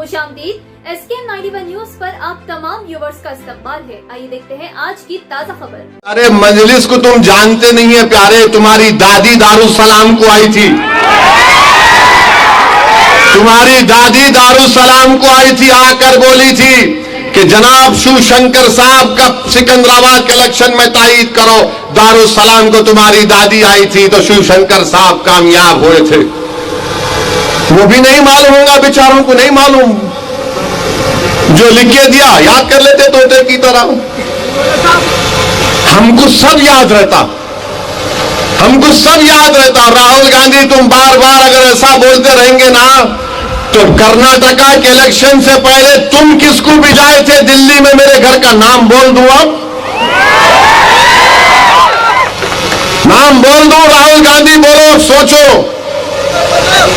खुशामदीद SK91 news पर आप तमाम व्यूवर्स का इस्तकबाल है। आइए देखते हैं आज की ताजा खबर। अरे मजलिस को तुम जानते नहीं है प्यारे, तुम्हारी दादी दारुसलाम को आई थी, तुम्हारी दादी दारुसलाम को आई थी, आकर बोली थी कि जनाब शिवशंकर साहब का सिकंदराबाद के इलेक्शन में तायीद करो। दारुसलाम को तुम्हारी दादी आई थी तो शिवशंकर साहब कामयाब हुए थे। वो भी नहीं मालूम होगा, बेचारों को नहीं मालूम, जो लिख के दिया याद कर लेते तोते की तरह। हमको सब याद रहता, हमको सब याद रहता। राहुल गांधी, तुम बार बार अगर ऐसा बोलते रहेंगे ना तो कर्नाटका के इलेक्शन से पहले तुम किसको भिजाए थे दिल्ली में, मेरे घर का नाम बोल दूं, अब नाम बोल दूं। राहुल गांधी बोलो, सोचो,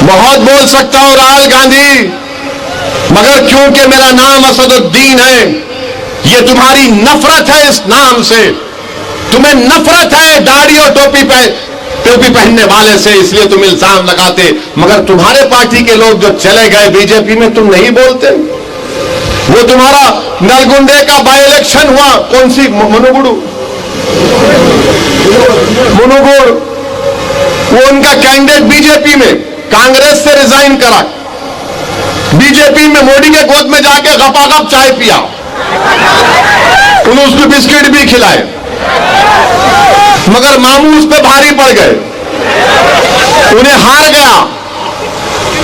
बहुत बोल सकता हूं राहुल गांधी, मगर क्योंकि मेरा नाम असदुद्दीन है, ये तुम्हारी नफरत है इस नाम से, तुम्हें नफरत है दाढ़ी और टोपी पहनने वाले से, इसलिए तुम इल्जाम लगाते। मगर तुम्हारे पार्टी के लोग जो चले गए बीजेपी में, तुम नहीं बोलते। वो तुम्हारा नलगुंडे का बाई इलेक्शन हुआ, कौन सी मुनुगुड़, वो उनका कैंडिडेट बीजेपी में कांग्रेस से रिजाइन करा, बीजेपी में मोदी के गोद में जाके गपागप चाय पिया, उन्होंने उसको बिस्किट भी खिलाए, मगर मामू उस पर भारी पड़ गए, उन्हें हार गया।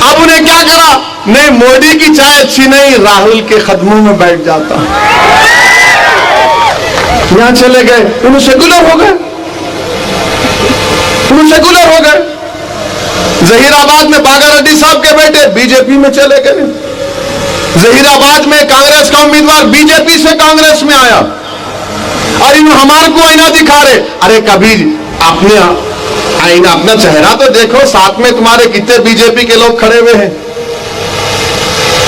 अब उन्हें क्या करा, नहीं मोदी की चाय अच्छी नहीं, राहुल के कदमों में बैठ जाता, यहां चले गए, उन्हें सेकुलर हो गए, उन्हें सेकुलर हो गए। जहीराबाद में बागा रेड्डी साहब के बेटे बीजेपी में चले गए, जहीराबाद में कांग्रेस का उम्मीदवार बीजेपी से कांग्रेस में आया, और इन हमारे को आईना दिखा रहे। अरे कभी अपने आईना, अपना चेहरा तो देखो, साथ में तुम्हारे कितने बीजेपी के लोग खड़े हुए हैं।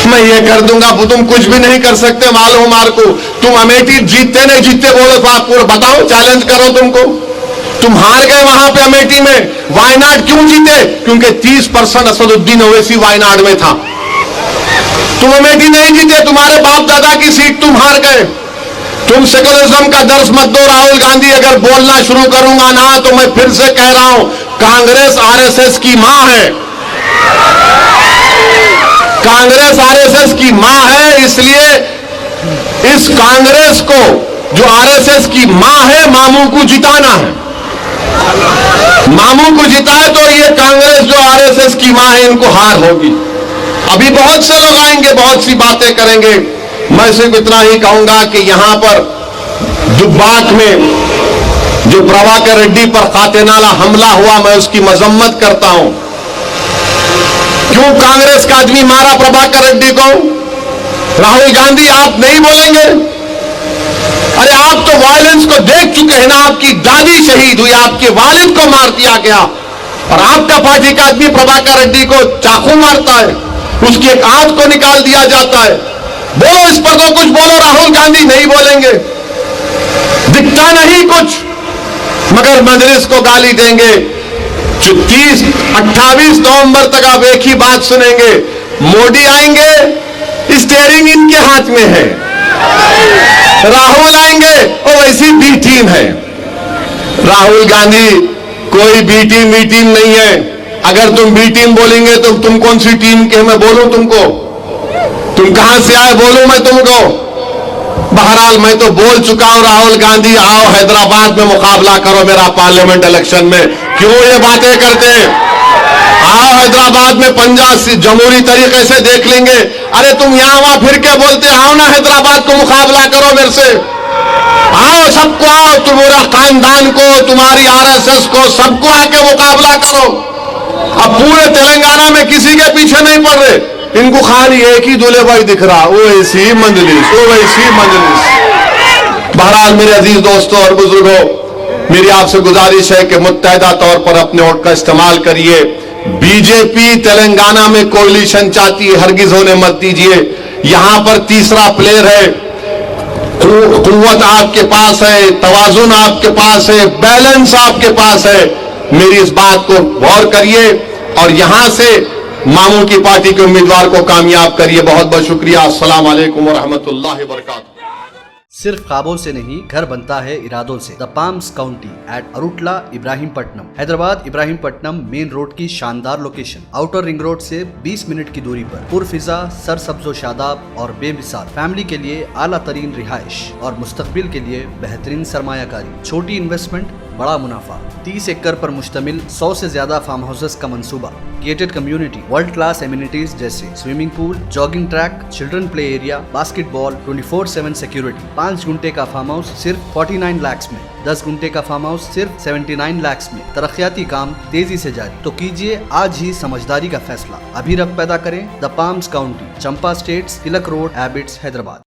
मैं ये कर दूंगा, तुम कुछ भी नहीं कर सकते, मालूम हमारे को। तुम अमेठी जीतते नहीं जीतते बोलो तो आपको बताओ, चैलेंज करो तुमको। तुम हार गए वहां पे अमेठी में, वायनाड क्यों जीते? क्योंकि 30% असदुद्दीन ओवैसी वायनाड में था। तुम अमेठी नहीं जीते, तुम्हारे बाप दादा की सीट तुम हार गए। तुम सेकुलरिज्म का दर्श मत दो राहुल गांधी। अगर बोलना शुरू करूंगा ना तो मैं फिर से कह रहा हूं, कांग्रेस आरएसएस की मां है, कांग्रेस आरएसएस की मां है। इसलिए इस कांग्रेस को, जो आरएसएस की मां है, मामू को जिताना है। मामू को जिताए तो ये कांग्रेस जो आरएसएस की मां है, इनको हार होगी। अभी बहुत से लोग आएंगे, बहुत सी बातें करेंगे। मैं सिर्फ इतना ही कहूंगा कि यहां पर दुब्बाक में जो प्रभाकर रेड्डी पर कातिलाना हमला हुआ, मैं उसकी मजम्मत करता हूं। क्यों कांग्रेस का आदमी मारा प्रभाकर रेड्डी को? राहुल गांधी आप नहीं बोलेंगे? अरे आप तो वायलेंस को देख चुके हैं ना, आपकी दादी शहीद हुई, आपके वालिद को मार दिया गया, और आपका पार्टी का आदमी प्रभाकर रेड्डी को चाकू मारता है, उसकी एक आंख को निकाल दिया जाता है। बोलो इस पर तो कुछ बोलो। राहुल गांधी नहीं बोलेंगे, दिखता नहीं कुछ, मगर मजलिस को गाली देंगे। 28 नवंबर तक आप एक ही बात सुनेंगे, मोदी आएंगे, स्टीयरिंग इनके हाथ में है, राहुल आएंगे और वैसी बी टीम है। राहुल गांधी कोई बी टीम नहीं है। अगर तुम बी टीम बोलेंगे तो तुम कौन सी टीम के? मैं बोलूं तुमको, तुम कहां से आए बोलूं मैं तुमको? बहरहाल मैं तो बोल चुका हूं, राहुल गांधी आओ हैदराबाद में मुकाबला करो मेरा पार्लियामेंट इलेक्शन में। क्यों ये बातें करते हैं? आओ हैदराबाद में पंजाब से जमहूरी तरीके से देख लेंगे। अरे तुम यहां वहां फिर के बोलते, आओ ना हैदराबाद को मुकाबला करो मेरे से, आओ सबको, आओ तुम्हारा खानदान को, तुम्हारी आरएसएस को, सबको आके मुकाबला करो। अब पूरे तेलंगाना में किसी के पीछे नहीं पड़ रहे, इनको खाली एक ही दूल्हे भाई दिख रहा, वो ऐसी मंजलिस, वो वैसी मंजलिस। बहरहाल मेरे अजीज दोस्तों और बुजुर्गों, मेरी आपसे गुजारिश है कि मुत्तहदा तौर पर अपने वोट का इस्तेमाल करिए। बीजेपी तेलंगाना में कोalition चाहती है, हरगिज होने मत दीजिए। यहां पर तीसरा प्लेयर है, कुव्वत आपके पास है, तवाजुन आपके पास है, बैलेंस आपके पास है। मेरी इस बात को गौर करिए और यहां से मामू की पार्टी के उम्मीदवार को कामयाब करिए। बहुत बहुत शुक्रिया। अस्सलाम वालेकुम व रहमतुल्लाहि व बरकातहू। सिर्फ ख्वाबों से नहीं, घर बनता है इरादों से। The Palms County at Arutla, Ibrahimpatnam. Hyderabad Ibrahimpatnam main road की शानदार लोकेशन, आउटर रिंग रोड से 20 मिनट की दूरी पर, पुरफिजा, सरसब्जो शादाब और बेमिसाल फैमिली के लिए आला तरीन रिहाइश और मुस्तकबिल के लिए बेहतरीन सरमायाकारी। छोटी इन्वेस्टमेंट, बड़ा मुनाफा। 30 एकड़ पर मुश्तमिल 100 से ज्यादा फार्म हाउसेस का मंसूबा। Gated community, world class amenities जैसे swimming pool, jogging track, children play area, basketball, 24/7 security. 5 गुंटे का फार्म हाउस सिर्फ 49 लाख में, 10 गुंटे का फार्म हाउस सिर्फ 79 लाख में। तरक्याती काम तेजी से जारी। तो कीजिए आज ही समझदारी का फैसला। अभी रब पैदा करें। The Palms county, Champa states, Tilak road, Abids, Hyderabad.